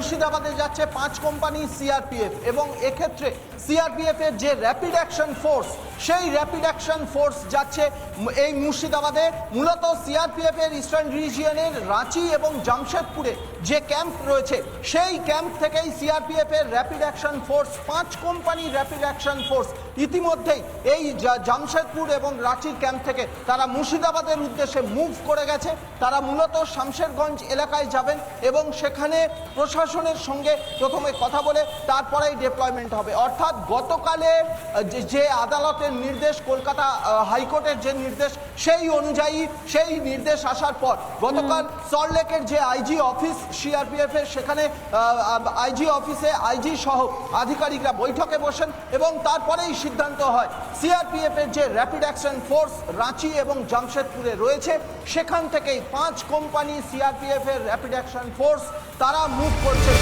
মুর্শিদাবাদে যাচ্ছে 5 company CRPF এবং এক্ষেত্রে সিআরপিএফ এর যে র্যাপিড অ্যাকশন ফোর্স সেই র্যাপিড অ্যাকশন ফোর্স যাচ্ছে এই মুর্শিদাবাদে। মূলত সিআরপিএফ এর ইস্টার্ন রিজিয়নের রাঁচি এবং জামশেদপুরে যে ক্যাম্প রয়েছে সেই ক্যাম্প থেকেই সিআরপিএফ এর rapid action force 5 company rapid action force ইতিমধ্যেই এই জামশেদপুর এবং রাঁচির ক্যাম্প থেকে তারা মুর্শিদাবাদের উদ্দেশ্যে মুভ করে গেছে। তারা মূলত শামশেরগঞ্জ এলাকায় যাবেন এবং সেখানে প্রশাসনের সঙ্গে প্রথমে কথা বলে তারপরেই ডিপ্লয়মেন্ট হবে। অর্থাৎ গতকালে যে আদালতের নির্দেশ, কলকাতা হাইকোর্টের যে নির্দেশ, সেই অনুযায়ী সেই নির্দেশ আসার পর গতকাল সল্টলেকের যে আইজি অফিস সিআরপিএফ এর সেখানে আইজি অফিসে আইজি সহ আধিকারিকরা বৈঠকে বসেন এবং তারপরেই সিদ্ধান্ত হয় সিআরপিএফ এর যে র্যাপিড অ্যাকশন ফোর্স রাঁচি এবং জামশেদপুরে রয়েছে সেখান থেকেই 5 কোম্পানি সিআরপিএফ এর র্যাপিড অ্যাকশন ফোর্স তারা মুভ করছে।